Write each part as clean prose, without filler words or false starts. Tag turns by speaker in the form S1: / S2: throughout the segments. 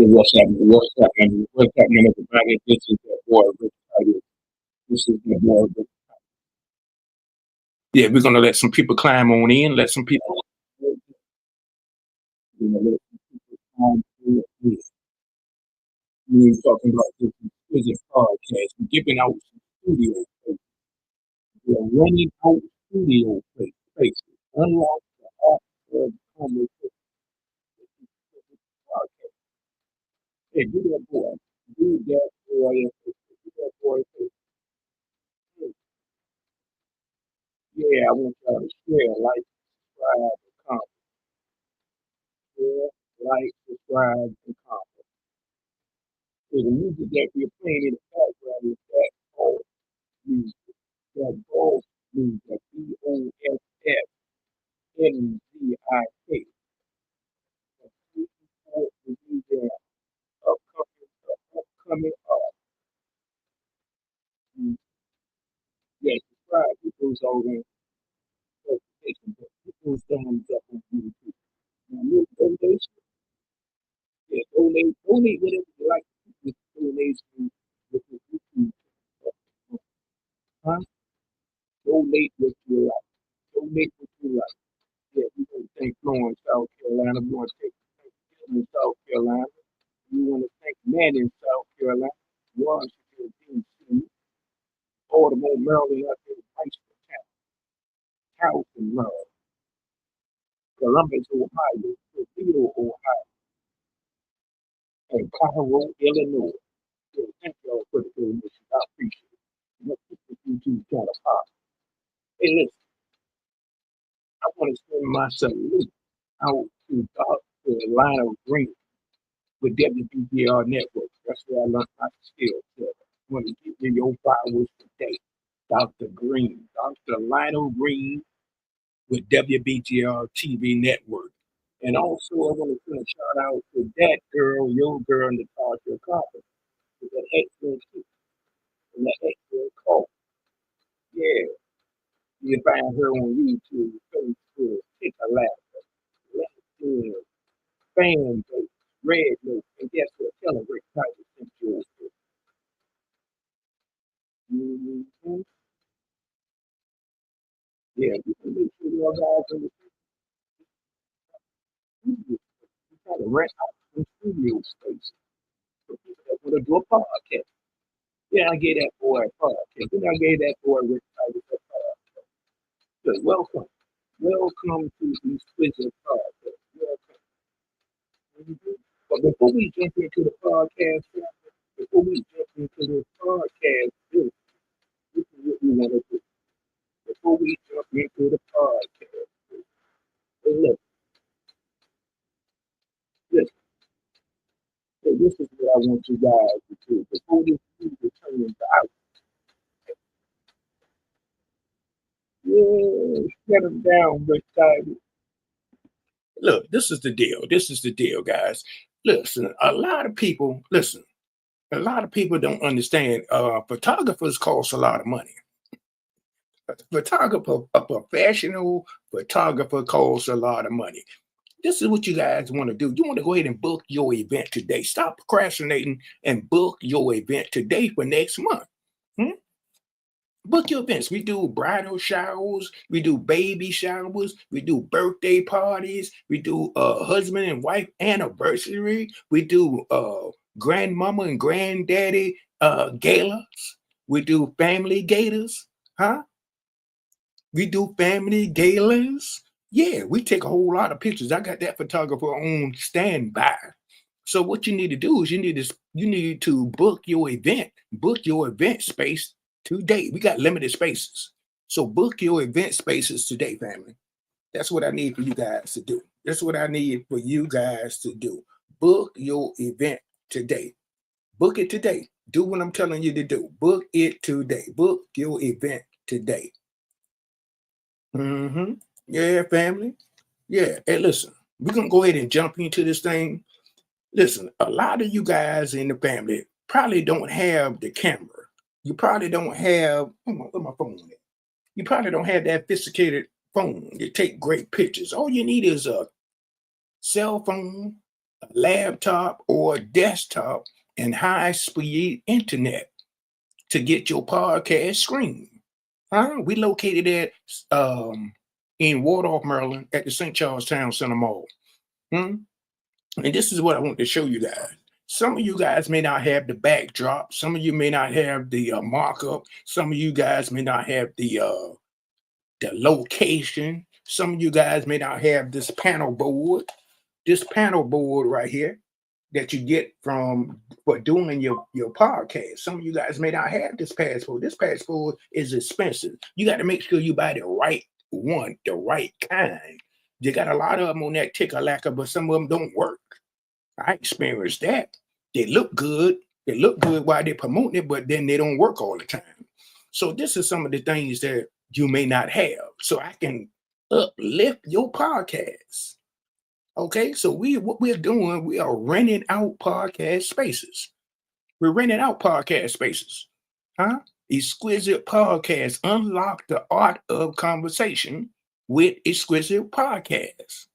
S1: What's happening? What's happening? What's happening, everybody? This is that boy, RickTitus. This is that boy, yeah, we're gonna let some people climb on in. Let some people, let some people climb through it. We ain't talking about this exquisite podcast. We're giving out some studio space. We're running out studio space. Unlock the art of conversation. Podcast. Hey, do that boy. Do that boy. Do that boy. Hey, yeah, I want y'all to share, like, subscribe, and comment. Share, like, subscribe, and comment. So the music that we're playing in the background is that old music. That old music. BOSSNZIK. Support the music upcoming art. Yeah, subscribe to those over notifications. Put those thumbs up on YouTube. Now, little donation. Yeah, donate whatever you like. With donation with the YouTube. Huh? Donate what you like. Donate what you like. Yeah, we want to thank Florence, South Carolina. We want to thank Hill in South Carolina. We want to thank Man in South Carolina. Washington, D.C., Baltimore, Maryland, up in Wrightstown, Charleston, Maryland, Columbus, Ohio, Toledo, Ohio, and Cairo, Illinois. So thank y'all for the donation. I appreciate it. Let's keep this YouTube channel pop. Hey, listen, I want to send my salute out to Dr. Lionel Green with WBGR Network. That's where I learned my skills. So I want to give you your flowers today. Dr. Green, Dr. Lionel Green with WBGR TV Network. And also, I want to send a shout out to that girl, your girl, Natasha Carter, with that excellent tip and that excellent call. Yeah, you can find her on YouTube, Facebook, Take a Laugh, LinkedIn, fan base, Red Note, and guess what? Tell her Rick Titus sent you over. Mm-hmm. Yeah, you can make sure you guys in the studio. You try to rent out some studio space for people that want to do a podcast. Yeah, I gave that boy a podcast. Then I gave that boy Rick Titus a podcast. So welcome. Welcome to the Exquisite Podcast. Welcome. Mhm. But before we jump into the podcast, before we jump into the podcast, this is what we want to do. Before we jump into the podcast, hey, look, listen, so this is what I want you guys to do. Before this music turns out, yeah, shut them down, Rick Titus. Look, this is the deal. This is the deal, guys. Listen, a lot of people, listen, a lot of people don't understand. Photographers cost a lot of money. A photographer, a professional photographer costs a lot of money. This is what you guys want to do. You want to go ahead and book your event today. Stop procrastinating and book your event today for next month. Hmm? Book your events. We do bridal showers, we do baby showers, we do birthday parties, we do husband and wife anniversary, we do grandmama and granddaddy galas, we do family galas, huh? We do family galas. Yeah, we take a whole lot of pictures. I got that photographer on standby. So what you need to do is you need to book your event space today. We got limited spaces. So book your event spaces today, family. That's what I need for you guys to do. That's what I need for you guys to do. Book your event today. Book it today. Do what I'm telling you to do. Book it today. Book your event today. Hmm. Yeah, family. Yeah. Hey, listen, we're gonna go ahead and jump into this thing. Listen, a lot of you guys in the family probably don't have the camera. You probably don't have, where my phone at? You probably don't have that sophisticated phone to take great pictures. All you need is a cell phone a laptop or desktop, and high-speed internet to get your podcast screen. Huh? We located at in Waldorf, Maryland, at the St. Charles Town Center Mall. Hmm? And this is what I want to show you guys. Some of you guys may not have the backdrop. Some of you may not have the markup. Some of you guys may not have the location. Some of you guys may not have this panel board. This panel board right here that you get from for doing your podcast. Some of you guys may not have this passport. This passport is expensive. You got to make sure you buy the right one, the right kind. You got a lot of them on that ticker lacquer, but some of them don't work. I experienced that. They look good. They look good while they're promoting it, but then they don't work all the time. So this is some of the things that you may not have. So I can uplift your podcast. Okay, so what we're doing, we are renting out podcast spaces. We're renting out podcast spaces. Huh? Exquisite Podcast. Unlock the art of conversation with Exquisite Podcast.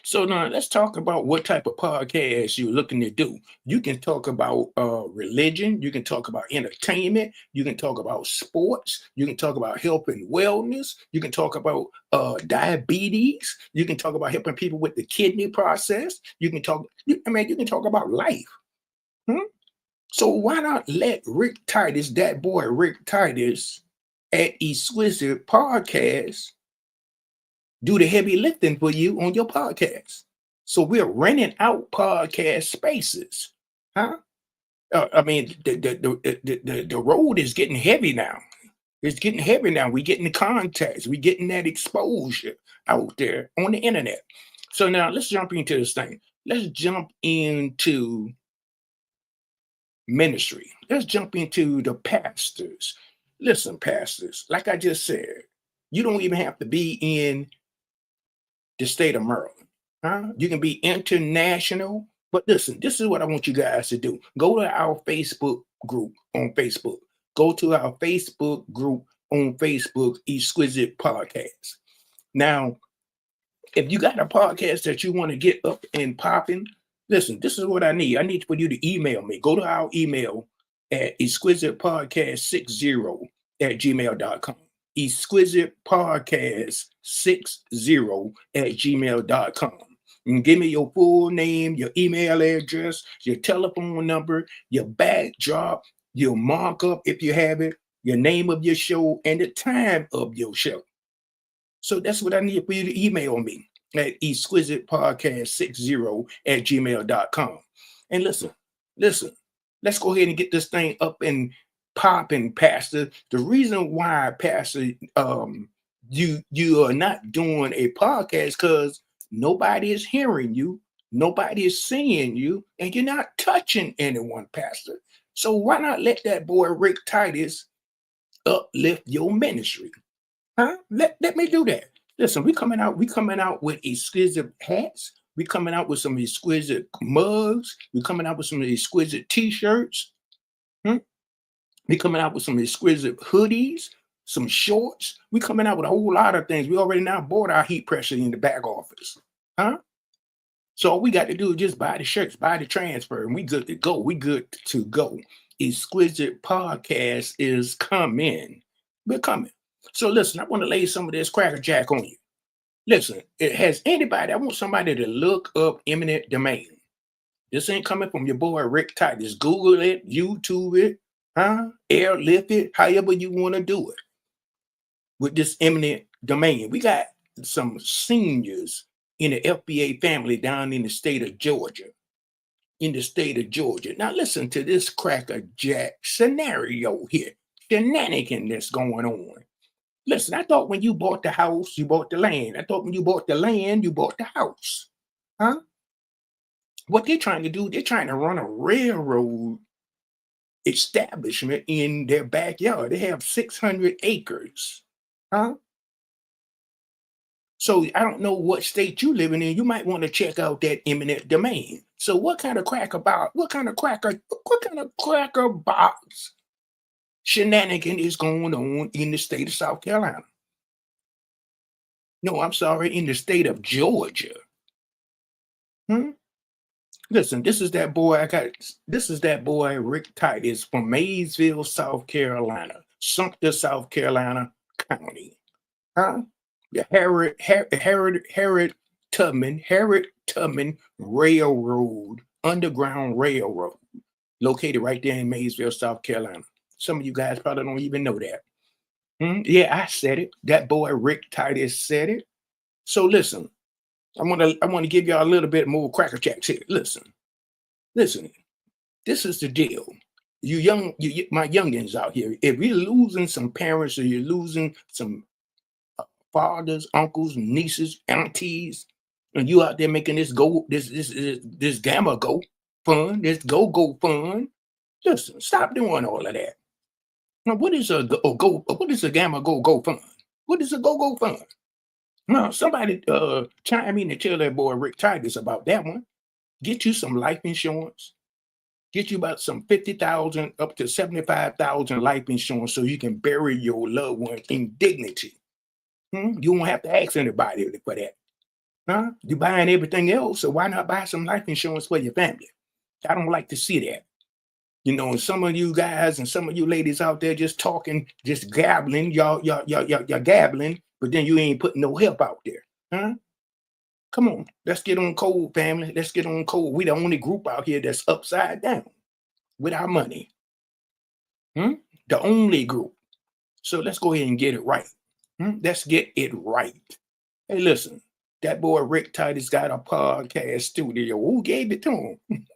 S1: So now let's talk about what type of podcast you're looking to do. You can talk about religion. You can talk about entertainment. You can talk about sports. You can talk about health and wellness. You can talk about diabetes. You can talk about helping people with the kidney process. You can talk, you can talk about life. So why not let RickTitus, that boy RickTitus at Exquisite Podcast, do the heavy lifting for you on your podcast? So we're renting out podcast spaces. The road is getting heavy now. It's getting heavy now. We're getting the contacts. We're getting that exposure out there on the internet. So now let's jump into this thing. Let's jump into ministry. Let's jump into the pastors. Listen, pastors, like I just said, you don't even have to be in the state of Maryland. You can be international. But listen, this is what I want you guys to do. Go to our Facebook group on Facebook. Go to our Facebook group on Facebook, Exquisite Podcast. Now, if you got a podcast that you want to get up and popping, listen, this is what I need. I need for you to email me. Go to our email at exquisitepodcast60@gmail.com. exquisitepodcast60@gmail.com. And give me your full name, your email address, your telephone number, your backdrop, your markup if you have it, your name of your show, and the time of your show. So that's what I need for you to email me at exquisitepodcast60@gmail.com. And listen, let's go ahead and get this thing up and popping, Pastor. The reason why, Pastor, you are not doing a podcast because nobody is hearing you, nobody is seeing you, and you're not touching anyone, Pastor. So why not let that boy RickTitus uplift your ministry? Let me do that. Listen, we coming out with exquisite hats. We coming out with some exquisite mugs. We coming out with some exquisite t-shirts. We coming out with some exquisite hoodies, some shorts. We coming out with a whole lot of things. We already now bought our heat pressure in the back office. So all we got to do is just buy the shirts, buy the transfer, and we good to go. We good to go. Exquisite Podcast is coming. We're coming. So listen, I want to lay some of this Cracker Jack on you. Listen, I want somebody to look up eminent domain. This ain't coming from your boy RickTitus. Google it, YouTube it, airlift it, however you want to do it. With this eminent domain, we got some seniors in the FBA family down in the state of Georgia. Now listen to this Cracker Jack scenario here. Shenanigan that's going on. Listen, I thought when you bought the house, you bought the land. I thought when you bought the land, you bought the house. What they're trying to do, they're trying to run a railroad establishment in their backyard. They have 600 acres. So I don't know what state you living in. You might want to check out that eminent domain. So what kind of cracker box shenanigan is going on in the state of South Carolina? No, I'm sorry, in the state of Georgia. Hmm? Listen, this is that boy. This is that boy RickTitus from Maysville, South Carolina, Sumter, South Carolina County. Huh? The Harriet Tubman Railroad, Underground Railroad, located right there in Maysville, South Carolina. Some of you guys probably don't even know that. Yeah, I said it. That boy RickTitus said it. So listen, I want to give y'all a little bit more cracker jacks here. Listen. This is the deal. My youngins out here. If you're losing some parents or you're losing some fathers, uncles, nieces, aunties, and you out there making this gamma go fun, this go fun. Listen, stop doing all of that. Now, what is a What is a gamma go fun? What is a go fun? Now, somebody chime in and tell that boy RickTitus about that one. Get you some life insurance. Get you about some 50,000 up to 75,000 life insurance so you can bury your loved one in dignity. You won't have to ask anybody for that. Huh? You're buying everything else, so why not buy some life insurance for your family? I don't like to see that. And some of you guys and some of you ladies out there just talking, just gabbling, y'all gabbling, but then you ain't putting no help out there. Huh? Come on, let's get on code, family. Let's get on code. We the only group out here that's upside down with our money. The only group. So let's go ahead and get it right. Let's get it right. Hey, listen, that boy RickTitus got a podcast studio. Who gave it to him?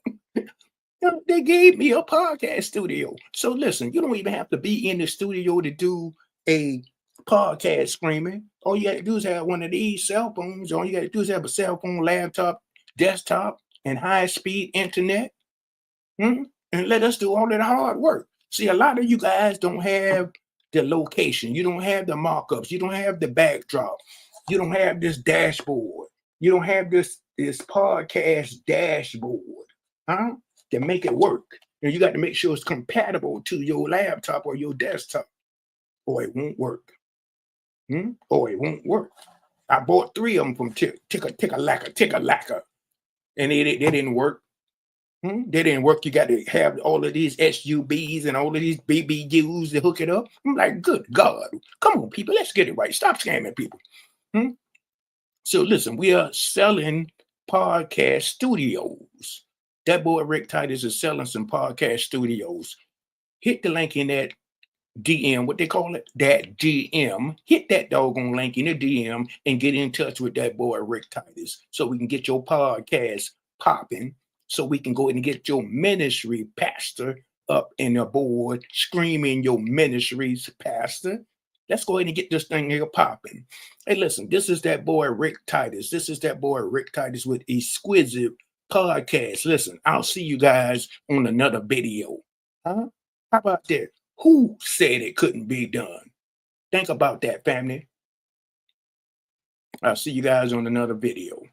S1: They gave me a podcast studio. So listen, you don't even have to be in the studio to do a podcast screaming. All you got to do is have one of these cell phones. All you got to do is have a cell phone, laptop, desktop, and high-speed internet. And let us do all of the hard work. See, a lot of you guys don't have the location. You don't have the markups. You don't have the backdrop. You don't have this dashboard. You don't have this podcast dashboard, to make it work. And you got to make sure it's compatible to your laptop or your desktop, or it won't work. Or it won't work. I bought 3 of them from Ticker-Lacker, and they didn't work. They didn't work. You got to have all of these SUBs and all of these BBUs to hook it up. I'm like, good God. Come on, people. Let's get it right. Stop scamming people. So listen, we are selling podcast studios. That boy RickTitus is selling some podcast studios. Hit the link in that DM, what they call it, that DM. Hit that doggone link in the DM and get in touch with that boy RickTitus so we can get your podcast popping, so we can go ahead and get your ministry pastor up in the board, screaming your ministry's pastor. Let's go ahead and get this thing here popping. Hey, listen, this is that boy RickTitus. This is that boy RickTitus with Exquisite Podcast. Listen, I'll see you guys on another video. How about that? Who said it couldn't be done? Think about that, family. I'll see you guys on another video.